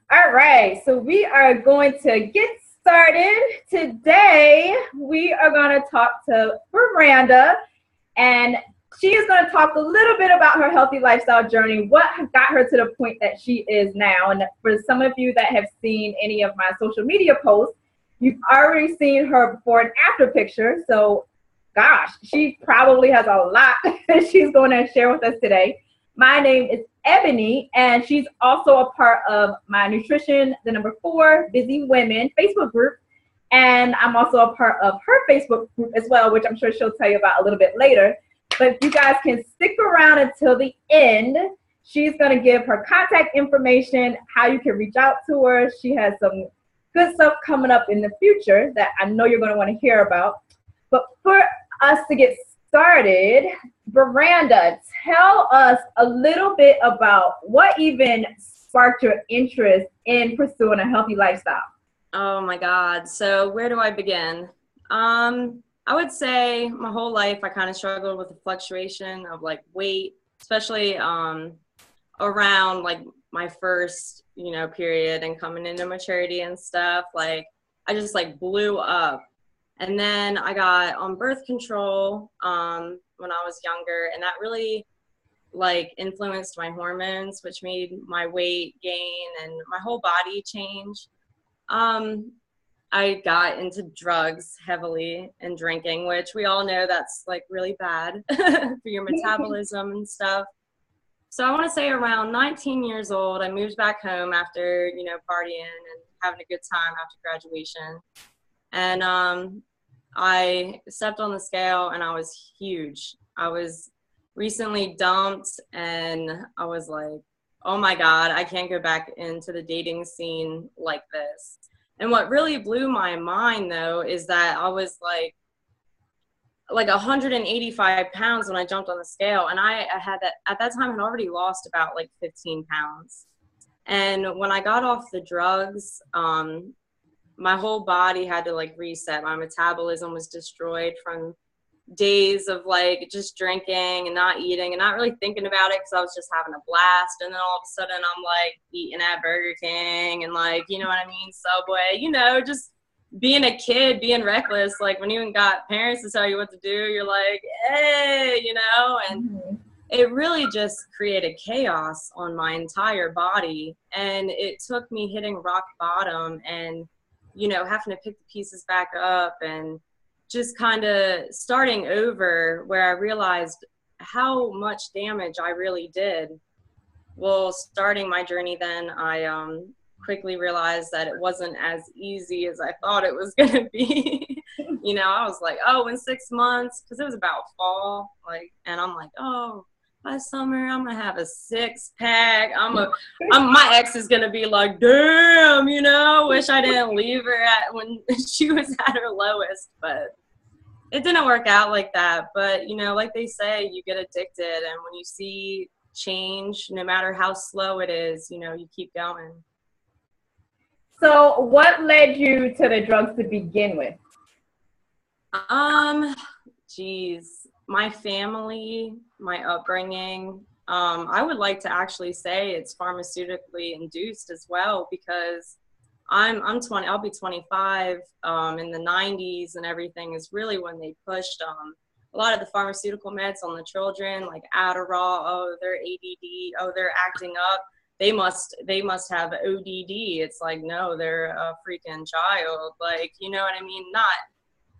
All right, so we are going to get started. Today, we are going to talk to Birranda, and she is going to talk a little bit about her healthy lifestyle journey, what got her to the point that she is now. And for some of you that have seen any of my social media posts, you've already seen her before and after picture. So, gosh, she probably has a lot that she's going to share with us today. My name is Ebonie, and she's also a part of my Nutrition, the number 4, Busy Women Facebook group. And I'm also a part of her Facebook group as well, which I'm sure she'll tell you about a little bit later. But if you guys can stick around until the end, she's going to give her contact information, how you can reach out to her. She has some good stuff coming up in the future that I know you're going to want to hear about. But for us to get started, Birranda, tell us a little bit about what even sparked your interest in pursuing a healthy lifestyle. Oh my God. So where do I begin? I would say my whole life I kind of struggled with the fluctuation of like weight, especially around like my first, period and coming into maturity and stuff. Like I just like blew up. And then I got on birth control when I was younger, and that really like influenced my hormones, which made my weight gain and my whole body change. I got into drugs heavily and drinking, which we all know that's like really bad for your metabolism and stuff. So I want to say around 19 years old, I moved back home after, partying and having a good time after graduation. And I stepped on the scale and I was huge. I was recently dumped and I was like, oh my God, I can't go back into the dating scene like this. And what really blew my mind though is that I was like 185 pounds when I jumped on the scale, and I had that at that time had already lost about like 15 pounds. And when I got off the drugs, my whole body had to like reset. My metabolism was destroyed from days of like just drinking and not eating and not really thinking about it because I was just having a blast. And then all of a sudden I'm like eating at Burger King and like, you know what I mean, Subway, just being a kid, being reckless. Like when you ain't got parents to tell you what to do, you're like, hey, and it really just created chaos on my entire body. And it took me hitting rock bottom and, having to pick the pieces back up and just kind of starting over, where I realized how much damage I really did. Well, starting my journey then, I quickly realized that it wasn't as easy as I thought it was going to be. I was like, oh, in 6 months, because it was about fall, and I'm like, oh, by summer, I'm going to have a 6-pack. My ex is going to be like, damn, wish I didn't leave her when she was at her lowest. But it didn't work out like that. But, like they say, you get addicted. And when you see change, no matter how slow it is, you keep going. So what led you to the drugs to begin with? My family, my upbringing, I would like to actually say it's pharmaceutically induced as well, because I'm 20, I'll be 25, in the 90s and everything is really when they pushed a lot of the pharmaceutical meds on the children, like Adderall. Oh, they're ADD. Oh, they're acting up. They must have ODD. It's like, no, they're a freaking child. Like, you know what I mean? Not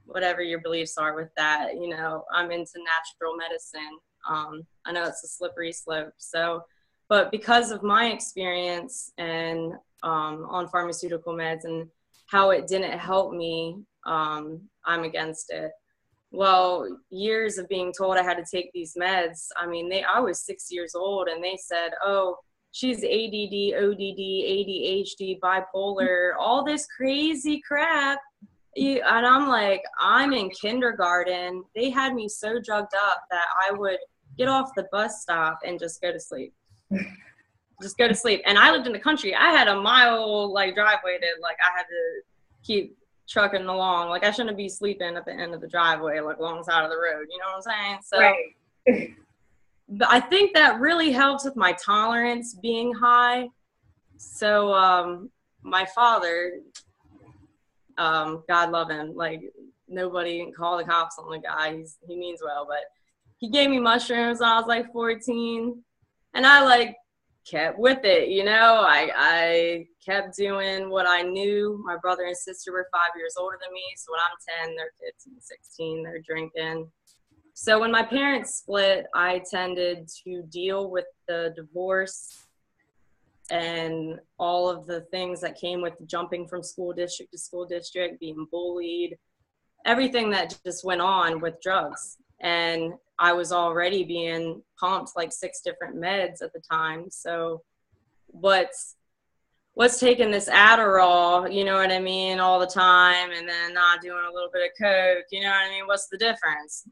whatever your beliefs are with that. I'm into natural medicine. I know it's a slippery slope. So, but because of my experience and on pharmaceutical meds and how it didn't help me, I'm against it. Well, years of being told I had to take these meds. I mean, I was 6 years old and they said, oh, she's ADD, ODD, ADHD, bipolar, all this crazy crap. And I'm like, I'm in kindergarten. They had me so drugged up that I would get off the bus stop and just go to sleep. Just go to sleep. And I lived in the country. I had a mile driveway that I had to keep trucking along. I shouldn't be sleeping at the end of the driveway, along the side of the road. You know what I'm saying? So Right. I think that really helps with my tolerance being high. So my father, God love him, like nobody can call the cops on the guy. He means well, but he gave me mushrooms when I was like 14, and I like kept with it, you know. I kept doing what I knew. My brother and sister were 5 years older than me, so when I'm 10, they're 15, 16, they're drinking. So when my parents split, I tended to deal with the divorce and all of the things that came with jumping from school district to school district, being bullied, everything that just went on with drugs. And I was already being pumped like 6 different meds at the time. So what's taking this Adderall, you know what I mean, all the time, and then not doing a little bit of coke, you know what I mean? What's the difference?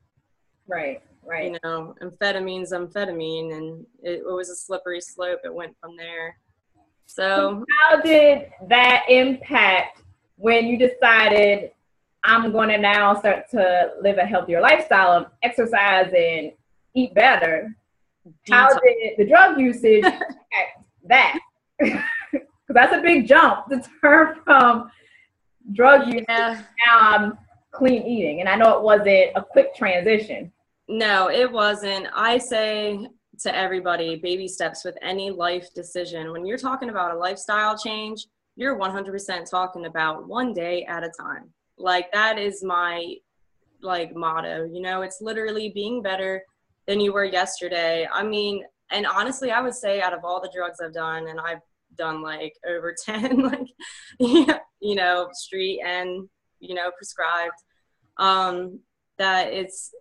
Right. You know, amphetamine's amphetamine, and it was a slippery slope. It went from there. So how did that impact when you decided I'm going to now start to live a healthier lifestyle, exercise and eat better? How did the drug usage impact that? Because that's a big jump to turn from drug use to now I'm clean eating. And I know it wasn't a quick transition. No, it wasn't. I say to everybody, baby steps with any life decision. When you're talking about a lifestyle change, you're 100% talking about one day at a time. Like, that is my like motto, you know. It's literally being better than you were yesterday. I mean, and honestly, I would say out of all the drugs I've done, and I've done like over 10, like, you know, street and, you know, prescribed, that it's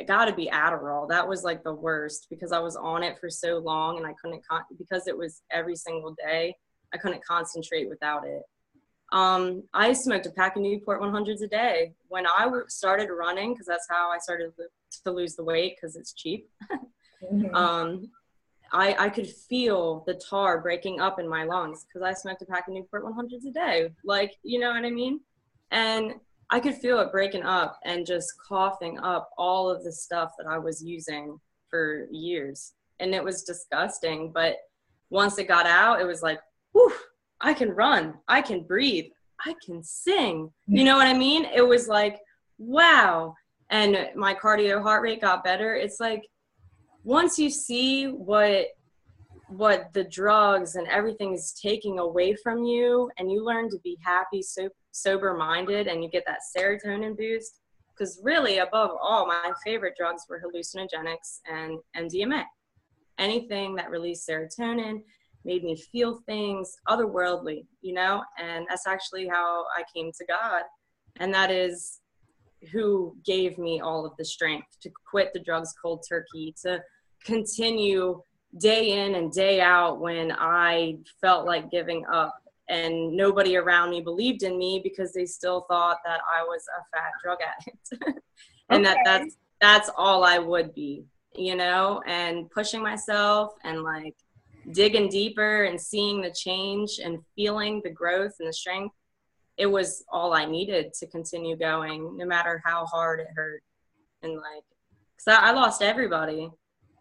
got to be Adderall. That was like the worst, because I was on it for so long, and I couldn't, because it was every single day, I couldn't concentrate without it. I smoked a pack of Newport 100s a day. When I started running, because that's how I started to lose the weight, because it's cheap, I could feel the tar breaking up in my lungs, because I smoked a pack of Newport 100s a day. Like, you know what I mean? And I could feel it breaking up and just coughing up all of the stuff that I was using for years. And it was disgusting. But once it got out, it was like, whew, I can run, I can breathe, I can sing. You know what I mean? It was like, wow. And my cardio heart rate got better. It's like, once you see what the drugs and everything is taking away from you, and you learn to be happy, sober-minded, and you get that serotonin boost, because really, above all, my favorite drugs were hallucinogenics and MDMA. Anything that released serotonin made me feel things otherworldly, you know. And that's actually how I came to God, and that is who gave me all of the strength to quit the drugs cold turkey, to continue day in and day out when I felt like giving up, and nobody around me believed in me because they still thought that I was a fat drug addict. And that's all I would be, you know. And pushing myself and like digging deeper and seeing the change and feeling the growth and the strength, it was all I needed to continue going, no matter how hard it hurt. And like, because I lost everybody.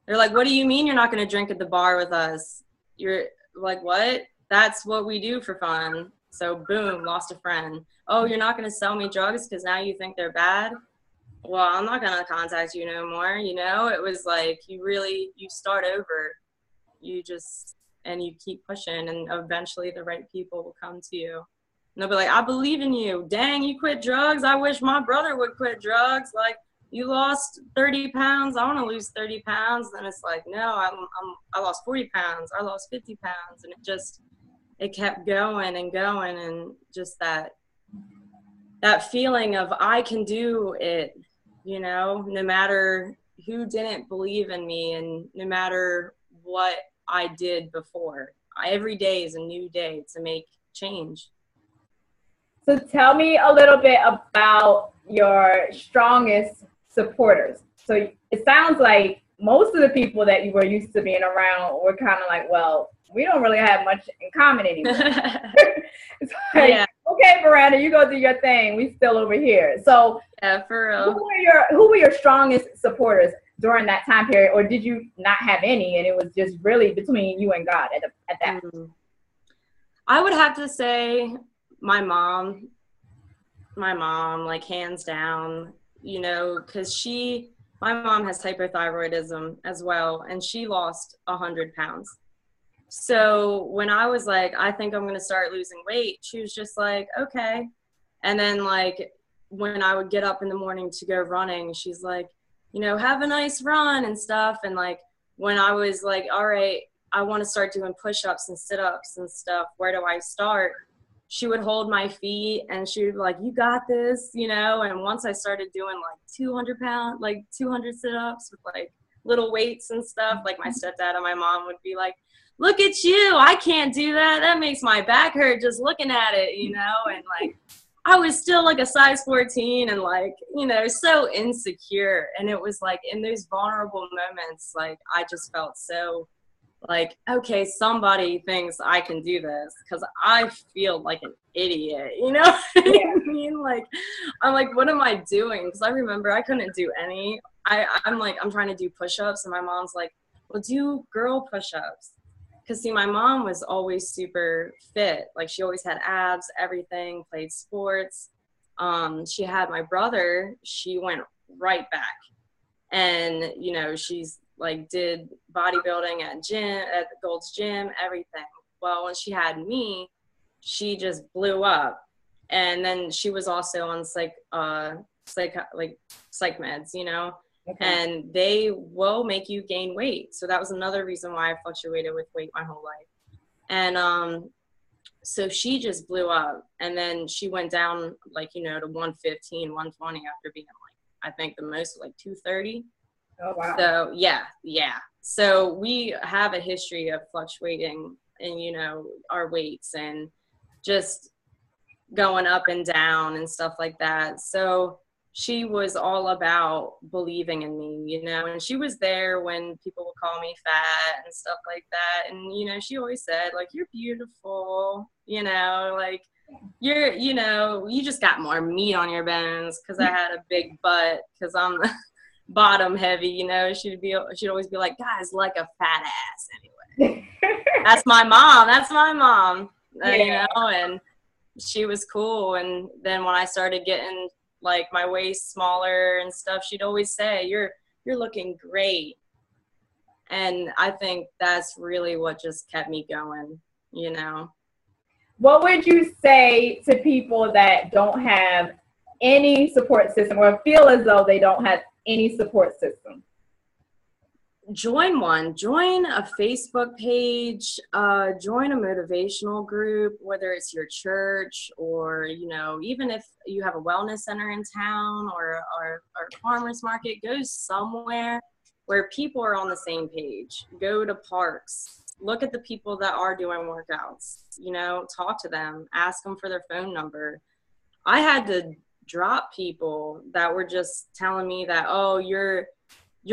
They're like, what do you mean you're not going to drink at the bar with us? You're like, what? That's what we do for fun. So boom, lost a friend. Oh, you're not going to sell me drugs because now you think they're bad? Well, I'm not going to contact you no more. You know, it was like, you start over. You just, and you keep pushing, and eventually the right people will come to you. And they'll be like, I believe in you. Dang, you quit drugs. I wish my brother would quit drugs. Like, you lost 30 pounds. I want to lose 30 pounds. Then it's like, no, I lost 40 pounds. I lost 50 pounds. And it kept going and going. And just that feeling of I can do it, you know, no matter who didn't believe in me and no matter what I did before. Every day is a new day to make change. So tell me a little bit about your strongest supporters. So it sounds like most of the people that you were used to being around were kind of like, well, we don't really have much in common anymore. It's like, yeah. Okay, Birranda, you go do your thing. We still over here. So yeah, for real. Who were your strongest supporters? during that time period, or did you not have any and it was just really between you and God at that? I would have to say my mom, like hands down, you know, because my mom has hypothyroidism as well, and she lost 100 pounds. So when I was like, I think I'm going to start losing weight, she was just like, okay. And then like when I would get up in the morning to go running, she's like, you know, have a nice run and stuff. And like when I was like, all right, I want to start doing push-ups and sit-ups and stuff, where do I start? She would hold my feet and she would be like, you got this, you know. And once I started doing like 200 sit-ups with like little weights and stuff, like my stepdad and my mom would be like, look at you, I can't do that. That makes my back hurt just looking at it, you know. And like I was still like a size 14 and like, you know, so insecure. And it was like in those vulnerable moments, like I just felt so like, okay, somebody thinks I can do this, because I feel like an idiot, you know what I mean? Like, I'm like, what am I doing? Because I remember I couldn't do any. I'm like, I'm trying to do push-ups, and my mom's like, well, do girl push-ups. Because, see, my mom was always super fit. Like, she always had abs, everything, played sports. She had my brother. She went right back. And, you know, she's like did bodybuilding at the Gold's Gym, everything. Well, when she had me, she just blew up. And then she was also on psych meds, you know. Okay. And they will make you gain weight. So that was another reason why I fluctuated with weight my whole life. And so she just blew up. And then she went down, like, you know, to 115, 120 after being like, I think the most like 230. Oh, wow. So yeah. So we have a history of fluctuating in, you know, our weights and just going up and down and stuff like that. So she was all about believing in me, you know, and she was there when people would call me fat and stuff like that. And, you know, she always said, like, you're beautiful, you know, like, you're, you know, you just got more meat on your bones, because I had a big butt, because I'm bottom heavy, you know. She'd always be like, guys like a fat ass anyway. That's my mom, yeah. You know. And she was cool. And then when I started getting like my waist smaller and stuff, she'd always say, you're looking great. And I think that's really what just kept me going, you know. What would you say to people that don't have any support system, or feel as though they don't have any support system? Join a Facebook page, join a motivational group, whether it's your church or, you know, even if you have a wellness center in town or farmer's market, go somewhere where people are on the same page. Go to parks, look at the people that are doing workouts, you know, talk to them, ask them for their phone number. I had to drop people that were just telling me that, oh, you're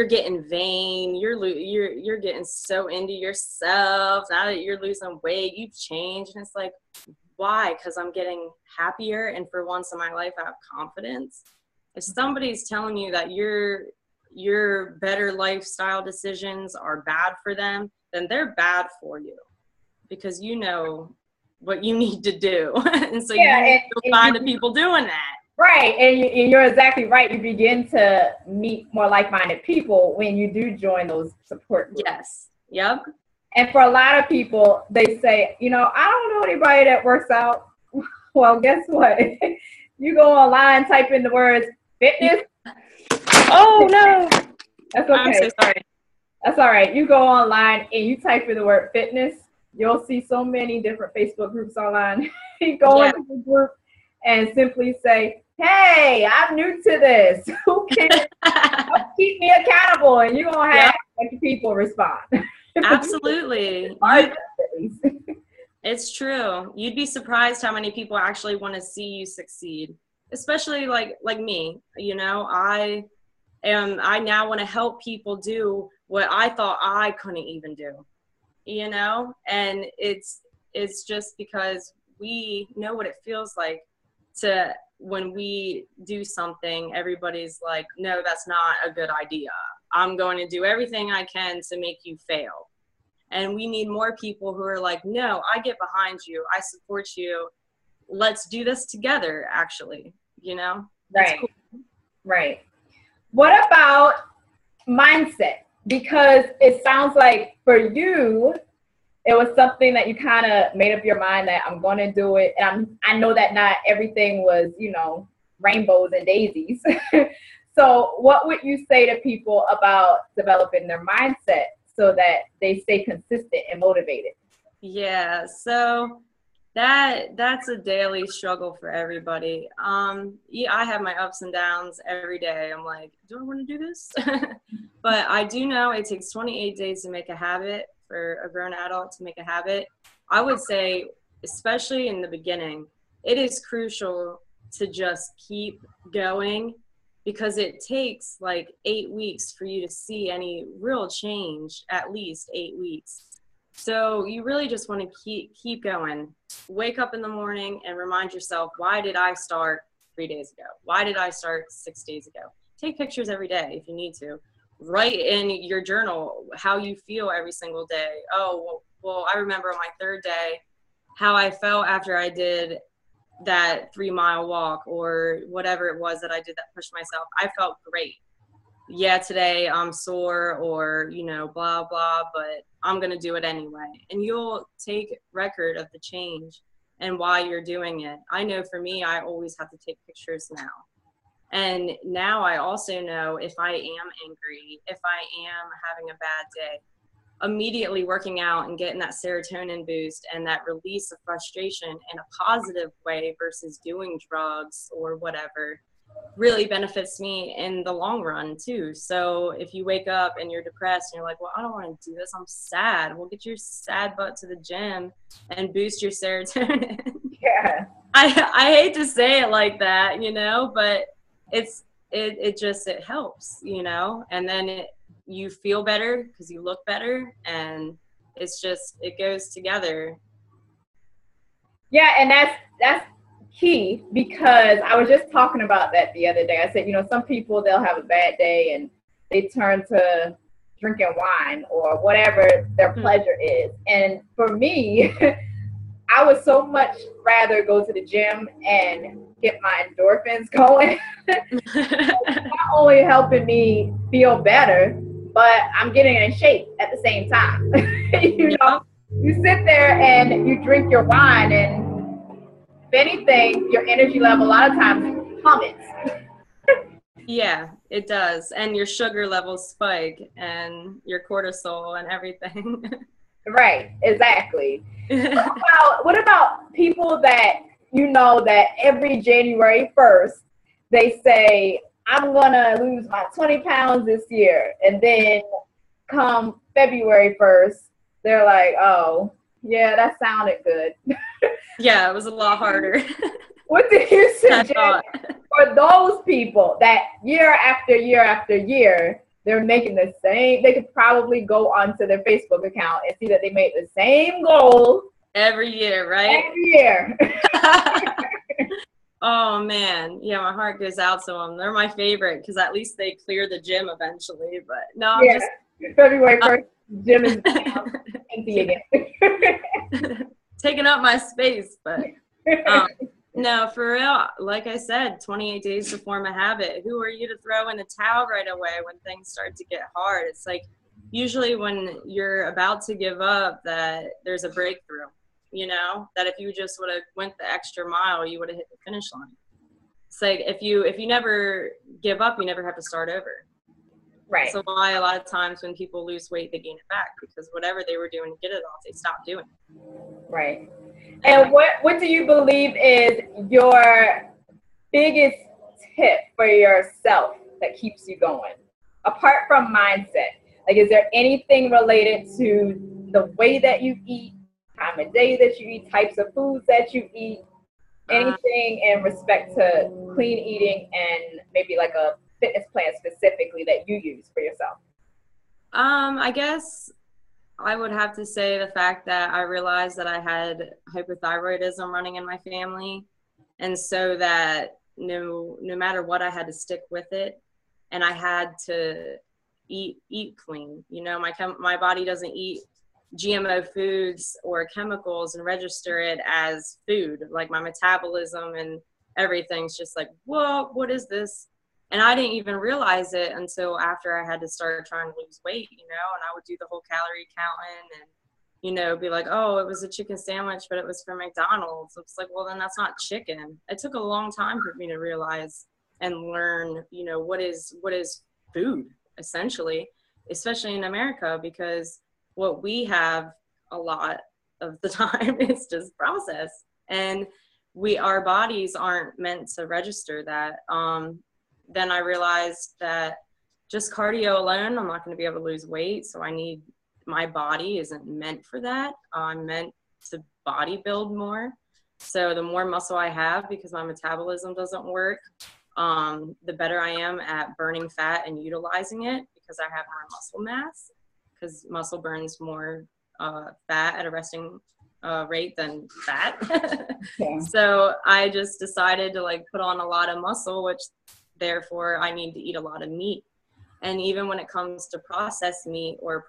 getting vain, you're getting so into yourself now that you're losing weight, you've changed. And it's like, why? Because I'm getting happier, and for once in my life I have confidence. If somebody's telling you that your better lifestyle decisions are bad for them, then they're bad for you, because you know what you need to do. And so you find the people doing that. Right, and you're exactly right. You begin to meet more like-minded people when you do join those support groups. Yes, yep. And for a lot of people, they say, you know, I don't know anybody that works out. Well, guess what? You go online, type in the words fitness. Oh, no. That's okay. I'm so sorry. That's all right. You go online and you type in the word fitness. You'll see so many different Facebook groups online. You go into the group and simply say, hey, I'm new to this. Who can help keep me accountable? And you're going to have people respond. Absolutely. It's true. You'd be surprised how many people actually want to see you succeed, especially like me. You know, I now want to help people do what I thought I couldn't even do, you know? And it's just because we know what it feels like when we do something, everybody's like, no, that's not a good idea. I'm going to do everything I can to make you fail. And we need more people who are like, no, I get behind you. I support you. Let's do this together, actually, you know? Right. Cool. Right. What about mindset? Because it sounds like for you, it was something that you kind of made up your mind that I'm going to do it. And I know that not everything was, you know, rainbows and daisies. So what would you say to people about developing their mindset so that they stay consistent and motivated? Yeah, so that's a daily struggle for everybody. Yeah, I have my ups and downs every day. I'm like, do I want to do this? But I do know it takes 28 days to make a habit, for a grown adult to make a habit. I would say, especially in the beginning, it is crucial to just keep going, because it takes like 8 weeks for you to see any real change, at least 8 weeks. So you really just want to keep going. Wake up in the morning and remind yourself, why did I start 3 days ago? Why did I start 6 days ago? Take pictures every day if you need to. Write in your journal how you feel every single day. Oh, well, I remember on my 3rd day how I felt after I did that 3-mile walk or whatever it was that I did that pushed myself. I felt great. Yeah, today I'm sore or, you know, blah, blah, but I'm going to do it anyway. And you'll take record of the change and why you're doing it. I know for me, I always have to take pictures now. And now I also know if I am angry, if I am having a bad day, immediately working out and getting that serotonin boost and that release of frustration in a positive way versus doing drugs or whatever really benefits me in the long run too. So if you wake up and you're depressed and you're like, well, I don't want to do this, I'm sad. Well, get your sad butt to the gym and boost your serotonin. Yeah. I hate to say it like that, you know, but it helps, you know, and then you feel better because you look better, and it goes together. Yeah, and that's key, because I was just talking about that the other day. I said, you know, some people, they'll have a bad day and they turn to drinking wine or whatever their pleasure is. And for me, I would so much rather go to the gym and get my endorphins going. Not only helping me feel better, but I'm getting in shape at the same time. You know, you sit there and you drink your wine, and if anything, your energy level a lot of times plummets. Yeah, it does. And your sugar levels spike and your cortisol and everything. Right, exactly. What about people that, you know, that every January 1st, they say, I'm going to lose my 20 pounds this year. And then come February 1st, they're like, oh, yeah, that sounded good. Yeah, it was a lot harder. What do you suggest for those people that year after year after year, they're making the same? They could probably go onto their Facebook account and see that they made the same goal every year, right? Every year. Oh man, yeah, my heart goes out to them. They're my favorite because at least they clear the gym eventually. But no, yeah. February 1st, gym is empty again. Taking up my space, but no, for real. Like I said, 28 days to form a habit. Who are you to throw in the towel right away when things start to get hard? It's like usually when you're about to give up that there's a breakthrough. You know, that if you just would have went the extra mile, you would have hit the finish line. It's like if you never give up, you never have to start over. Right. So why a lot of times when people lose weight, they gain it back because whatever they were doing to get it off, they stopped doing. Right. And what do you believe is your biggest tip for yourself that keeps you going, apart from mindset? Like, is there anything related to the way that you eat, time of day that you eat, types of foods that you eat, anything in respect to clean eating and maybe like a fitness plan specifically that you use for yourself? I guess I would have to say the fact that I realized that I had hypothyroidism running in my family, and so that no matter what, I had to stick with it, and I had to eat clean. You know, my body doesn't eat GMO foods or chemicals and register it as food. Like my metabolism and everything's just like, whoa, what is this? And I didn't even realize it until after I had to start trying to lose weight, you know, and I would do the whole calorie counting and, you know, be like, oh, it was a chicken sandwich, but it was from McDonald's. It's like, well, then that's not chicken. It took a long time for me to realize and learn, you know, what is food, essentially, especially in America, because what we have a lot of the time is just processed, and our bodies aren't meant to register that. Then I realized that just cardio alone, I'm not going to be able to lose weight. So my body isn't meant for that. I'm meant to body build more. So the more muscle I have, because my metabolism doesn't work, the better I am at burning fat and utilizing it, because I have more muscle mass, because muscle burns more fat at a resting rate than fat. Yeah. So I just decided to like put on a lot of muscle, which therefore I need to eat a lot of meat. And even when it comes to processed meat or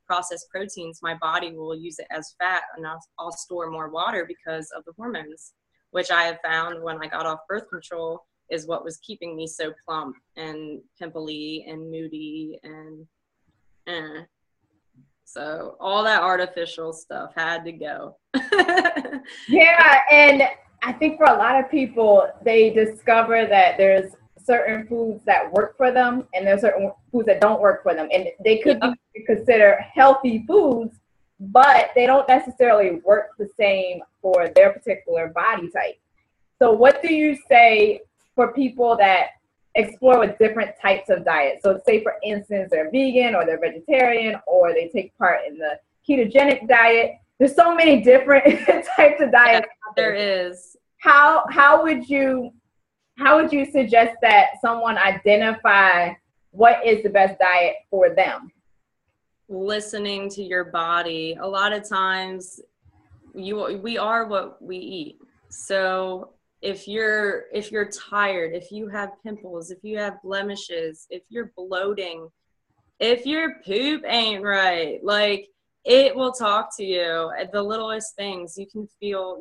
processed proteins, my body will use it as fat, and I'll store more water because of the hormones, which I have found when I got off birth control is what was keeping me so plump and pimply and moody and so all that artificial stuff had to go. Yeah, and I think for a lot of people, they discover that there's certain foods that work for them and there's certain foods that don't work for them. And they could be considered healthy foods, but they don't necessarily work the same for their particular body type. So what do you say for people that explore with different types of diets? So say, for instance, they're vegan or they're vegetarian or they take part in the ketogenic diet. There's so many different types of diets. Yeah, there is. How would you suggest that someone identify what is the best diet for them? Listening to your body. A lot of times we are what we eat. So if you're tired, if you have pimples, if you have blemishes, if you're bloating, if your poop ain't right, like it will talk to you. The littlest things, you can feel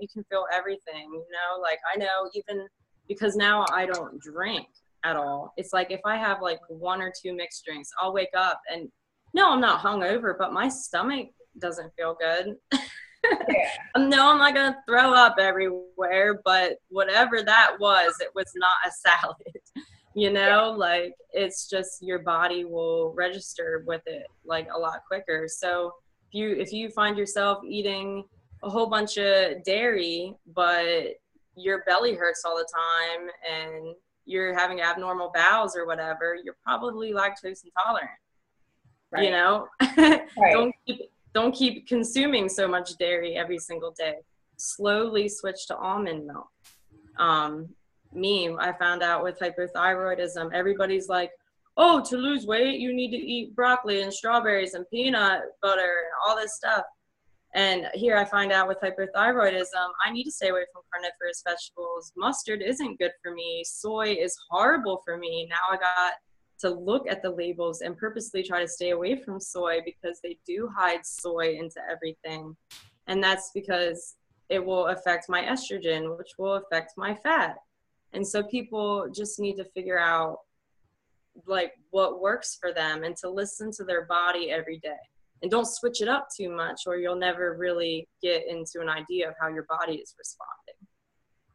everything, you know. Like I know, even because now I don't drink at all. It's like if I have like 1 or 2 mixed drinks, I'll wake up and no, I'm not hungover, but my stomach doesn't feel good. Yeah. No, I'm not gonna throw up everywhere, but whatever that was, it was not a salad. You know, like it's just your body will register with it like a lot quicker. So if you find yourself eating a whole bunch of dairy, but your belly hurts all the time and you're having abnormal bowels or whatever, you're probably lactose intolerant. Right. You know, right. Don't keep consuming so much dairy every single day. Slowly switch to almond milk. I found out with hypothyroidism, everybody's like, oh, to lose weight, you need to eat broccoli and strawberries and peanut butter and all this stuff. And here I find out with hypothyroidism, I need to stay away from carnivorous vegetables. Mustard isn't good for me. Soy is horrible for me. Now I got to look at the labels and purposely try to stay away from soy because they do hide soy into everything. And that's because it will affect my estrogen, which will affect my fat. And so people just need to figure out like what works for them and to listen to their body every day. And don't switch it up too much or you'll never really get into an idea of how your body is responding.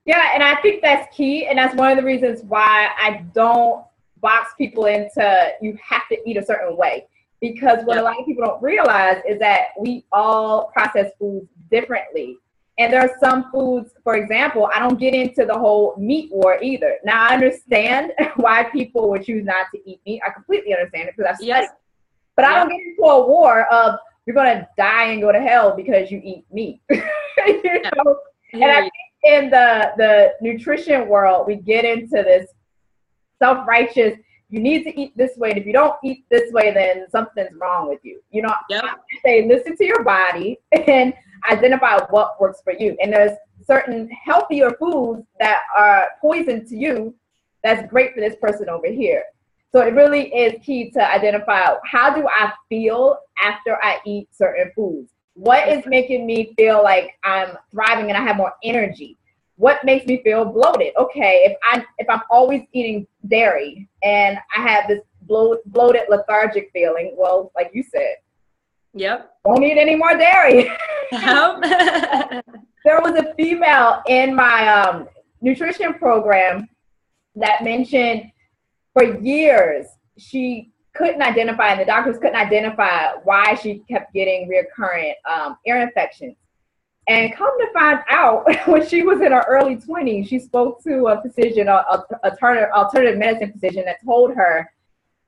Yeah, and I think that's key. And that's one of the reasons why I don't box people into you have to eat a certain way. Because what a lot of people don't realize is that we all process foods differently. And there are some foods, for example, I don't get into the whole meat war either. Now, I understand why people would choose not to eat meat. I completely understand it because I've studied. Yes. But I don't get into a war of you're going to die and go to hell because you eat meat. You know? And I think in the nutrition world, we get into this self-righteous, you need to eat this way. And if you don't eat this way, then something's wrong with you. You know, I say listen to your body and identify what works for you. And there's certain healthier foods that are poison to you that's great for this person over here. So it really is key to identify, how do I feel after I eat certain foods? What is making me feel like I'm thriving and I have more energy? What makes me feel bloated? Okay, if I'm always eating dairy and I have this bloated, lethargic feeling, well, like you said, Yep. don't eat any more dairy. Yep. There was a female in my nutrition program that mentioned for years she couldn't identify, and the doctors couldn't identify why she kept getting recurrent ear infections. And come to find out, when she was in her early 20s, she spoke to a physician, alternative medicine physician, that told her,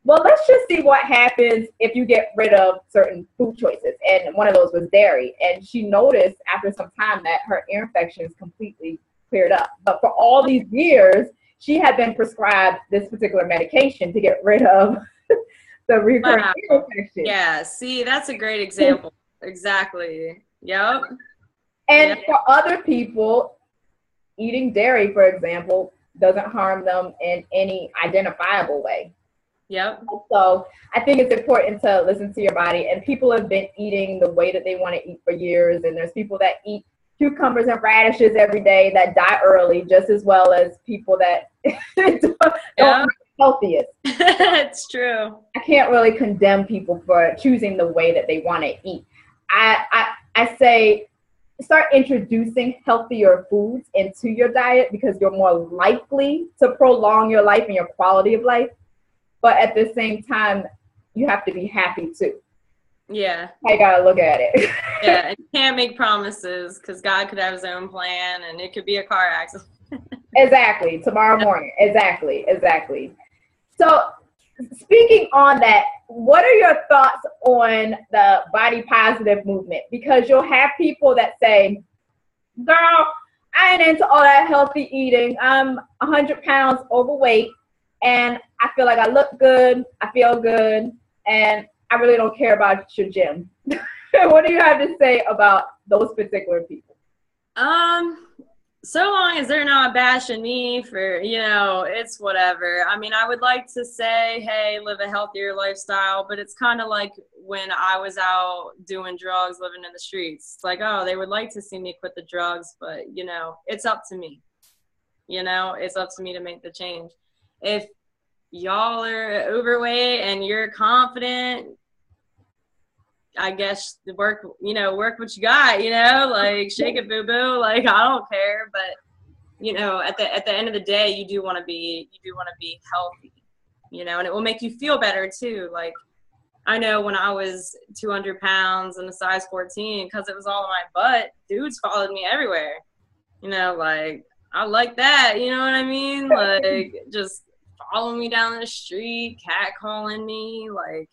well, let's just see what happens if you get rid of certain food choices. And one of those was dairy. And she noticed after some time that her ear infections completely cleared up. But for all these years, she had been prescribed this particular medication to get rid of the recurrent ear infection. Yeah, see, that's a great example. Exactly. Yep. And for other people, eating dairy, for example, doesn't harm them in any identifiable way. Yep. So I think it's important to listen to your body. And people have been eating the way that they want to eat for years. And there's people that eat cucumbers and radishes every day that die early, just as well as people that don't eat healthiest. It's true. I can't really condemn people for choosing the way that they want to eat. I say start introducing healthier foods into your diet, because you're more likely to prolong your life and your quality of life. But at the same time, you have to be happy too. Yeah. I gotta look at it. Yeah, and you can't make promises, because God could have his own plan, and it could be a car accident. Exactly. Tomorrow morning. Exactly. So speaking on that, what are your thoughts on the body positive movement? Because you'll have people that say, girl, I ain't into all that healthy eating. I'm 100 pounds overweight, and I feel like I look good, I feel good, and I really don't care about your gym. What do you have to say about those particular people? So long as they're not bashing me for, it's whatever. I mean, I would like to say, hey, live a healthier lifestyle, but it's kind of like when I was out doing drugs, living in the streets. It's like, oh, they would like to see me quit the drugs, but, it's up to me. It's up to me to make the change. If y'all are overweight and you're confident, I guess work what you got, like shake it, boo boo. Like, I don't care. But, at the end of the day, you do want to be healthy, and it will make you feel better too. Like, I know when I was 200 pounds and a size 14, because it was all in my butt, dudes followed me everywhere, like, I like that. You know what I mean? Like, just following me down the street, catcalling me, like,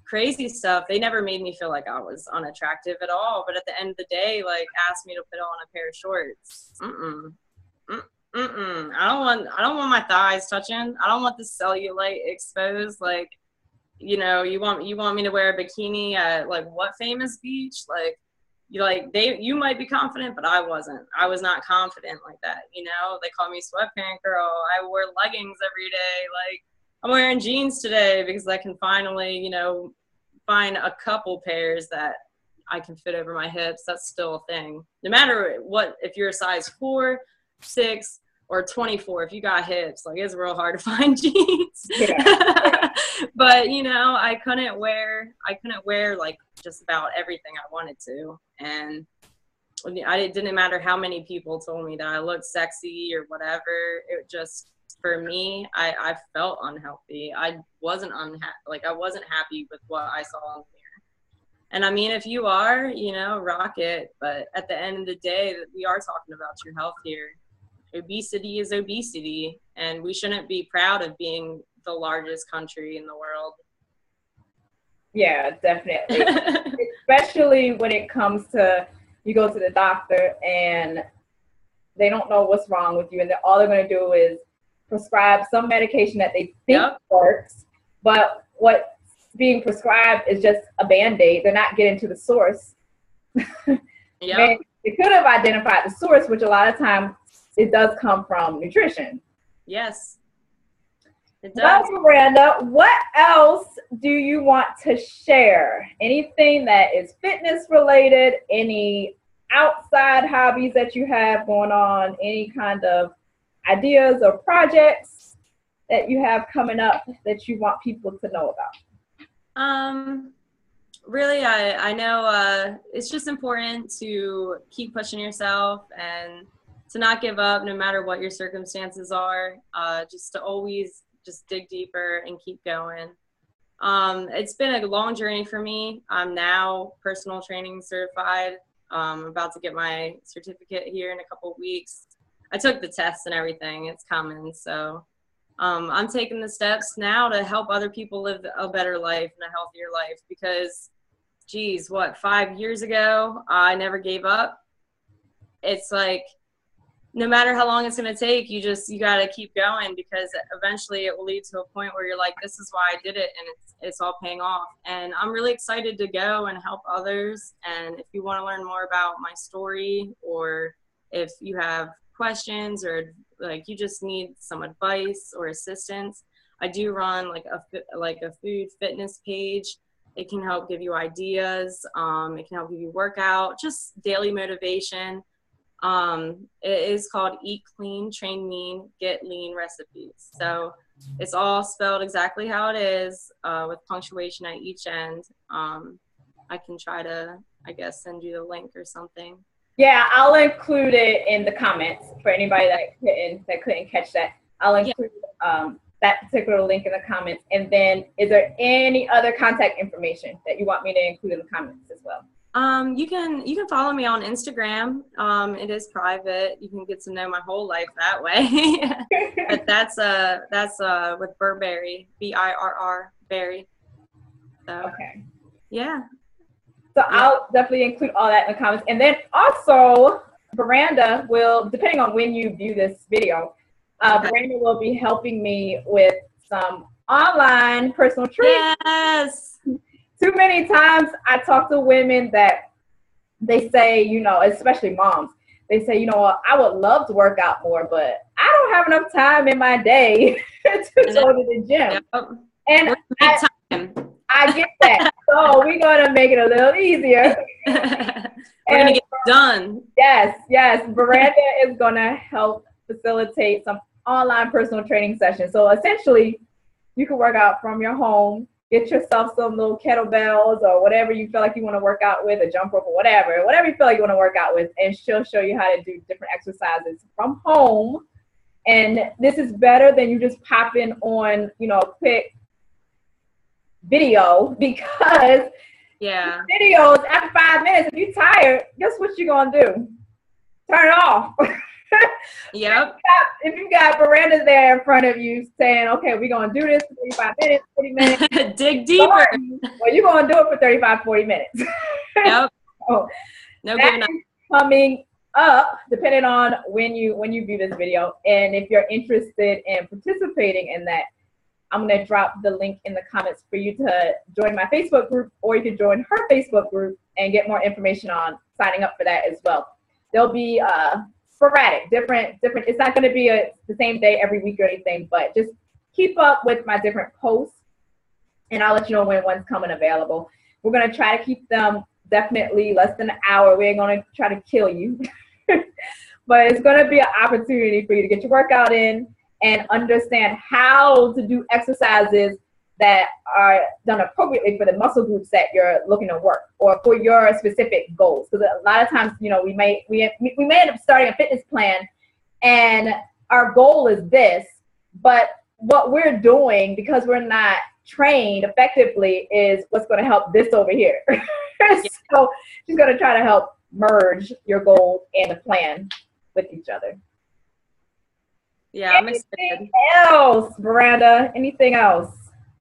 crazy stuff. They never made me feel like I was unattractive at all. But at the end of the day, like, asked me to put on a pair of shorts. I don't want my thighs touching. I don't want the cellulite exposed. Like, you want me to wear a bikini at, like, what famous beach? Like, you might be confident, but I wasn't. I was not confident like that. They call me sweatpant girl. I wore leggings every day. Like, I'm wearing jeans today because I can finally, find a couple pairs that I can fit over my hips. That's still a thing. No matter what, if you're a size 4, 6, or 24, if you got hips, like, it's real hard to find jeans. Yeah. But, I couldn't wear like just about everything I wanted to. And it didn't matter how many people told me that I looked sexy or whatever. It just, for me, I felt unhealthy. I wasn't I wasn't happy with what I saw in the mirror. And I mean, if you are, rock it. But at the end of the day, we are talking about your health here. Obesity is obesity, and we shouldn't be proud of being the largest country in the world. Yeah, definitely. Especially when it comes to, you go to the doctor and they don't know what's wrong with you, and all they're going to do is prescribe some medication that they think works, but what's being prescribed is just a Band-Aid. They're not getting to the source. They could have identified the source, which a lot of times it does come from nutrition. Yes. It Well, does. Miranda, what else do you want to share? Anything that is fitness related, any outside hobbies that you have going on, any kind of ideas or projects that you have coming up that you want people to know about? Really, I know it's just important to keep pushing yourself and to not give up no matter what your circumstances are. Just to always just dig deeper and keep going. It's been a long journey for me. I'm now personal training certified. I'm about to get my certificate here in a couple of weeks. I took the test and everything. It's coming. So I'm taking the steps now to help other people live a better life and a healthier life because, geez, 5 years ago, I never gave up. It's like, no matter how long it's going to take, you got to keep going because eventually it will lead to a point where you're like, this is why I did it, and it's all paying off. And I'm really excited to go and help others. And if you want to learn more about my story, or if you have questions, or like you just need some advice or assistance, I do run like a food fitness page. It can help give you ideas. It can help give you workout, just daily motivation. It is called Eat Clean, Train Mean, Get Lean Recipes. So it's all spelled exactly how it is, with punctuation at each end. I can try to, I guess, send you the link or something. Yeah, I'll include it in the comments for anybody that couldn't catch that. I'll include that particular link in the comments. And then is there any other contact information that you want me to include in the comments as well? You can follow me on Instagram. It is private. You can get to know my whole life that way. But that's with Burberry, Birr Berry. So, okay. Yeah. So I'll definitely include all that in the comments. And then also, Birranda will, depending on when you view this video, Birranda will be helping me with some online personal training. Yes. Too many times I talk to women that they say, especially moms, they say, I would love to work out more, but I don't have enough time in my day to go to the gym. Yep. And I get that. So we're going to make it a little easier. We're going to get it done. Yes. Birranda is going to help facilitate some online personal training sessions. So essentially, you can work out from your home. Get yourself some little kettlebells or whatever you feel like you want to work out with, a jump rope or whatever you feel like you want to work out with, and she'll show you how to do different exercises from home. And this is better than you just popping on, a quick video, because videos after 5 minutes, if you're tired, guess what you're going to do? Turn it off. Yep. If you got Birrandas there in front of you saying, okay, we're going to do this for 35 minutes, 40 minutes. Dig deeper. Well, you're going to do it for 35, 40 minutes. Yep. So no giving up. Coming up, depending on when you view this video. And if you're interested in participating in that, I'm going to drop the link in the comments for you to join my Facebook group, or you can join her Facebook group and get more information on signing up for that as well. There'll be sporadic, different. It's not going to be the same day every week or anything, but just keep up with my different posts, and I'll let you know when one's coming available. We're going to try to keep them definitely less than an hour. We ain't going to try to kill you, but it's going to be an opportunity for you to get your workout in and understand how to do exercises that are done appropriately for the muscle groups that you're looking to work, or for your specific goals. Because a lot of times, we may end up starting a fitness plan and our goal is this, but what we're doing, because we're not trained effectively, is what's going to help this over here. So she's going to try to help merge your goals and the plan with each other. Yeah, I'm excited. Anything else, Birranda? Anything else?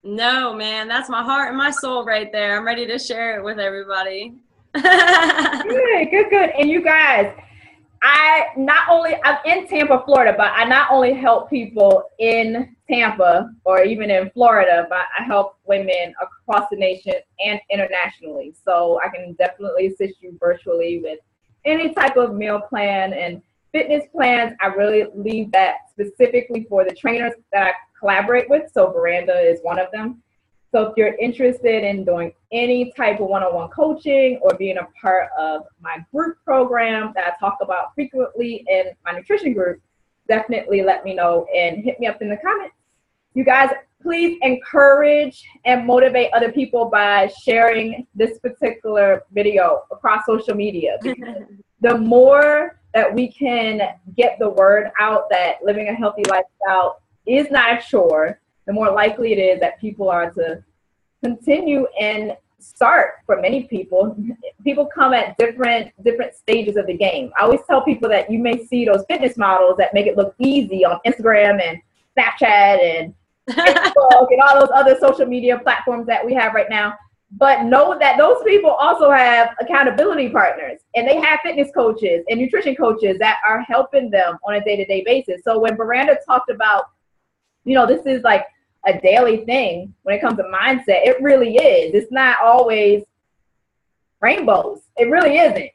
No, man, that's my heart and my soul right there. I'm ready to share it with everybody. Good. And you guys, I'm in Tampa, Florida, but I not only help people in Tampa or even in Florida, but I help women across the nation and internationally. So I can definitely assist you virtually with any type of meal plan and fitness plans. I really leave that specifically for the trainers that I collaborate with. So Birranda is one of them. So if you're interested in doing any type of one-on-one coaching or being a part of my group program that I talk about frequently in my nutrition group, definitely let me know and hit me up in the comments. You guys, please encourage and motivate other people by sharing this particular video across social media. The more that we can get the word out that living a healthy lifestyle is not a chore, the more likely it is that people are to continue and start. For many people, people come at different stages of the game. I always tell people that you may see those fitness models that make it look easy on Instagram and Snapchat and Facebook and all those other social media platforms that we have right now. But know that those people also have accountability partners, and they have fitness coaches and nutrition coaches that are helping them on a day-to-day basis. So when Birranda talked about, this is like a daily thing when it comes to mindset, it really is. It's not always rainbows. It really isn't.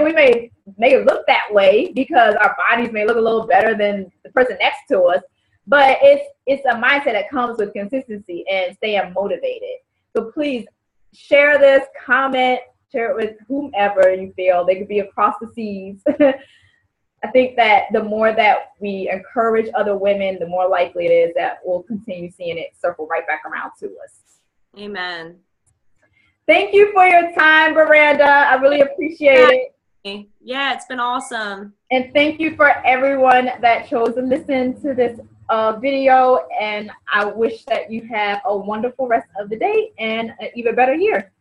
We may make it look that way because our bodies may look a little better than the person next to us, but it's a mindset that comes with consistency and staying motivated. So please share this, comment, share it with whomever you feel. They could be across the seas. I think that the more that we encourage other women, the more likely it is that we'll continue seeing it circle right back around to us. Amen. Thank you for your time, Birranda. I really appreciate it. Yeah, it's been awesome. And thank you for everyone that chose to listen to this video. And I wish that you have a wonderful rest of the day and an even better year.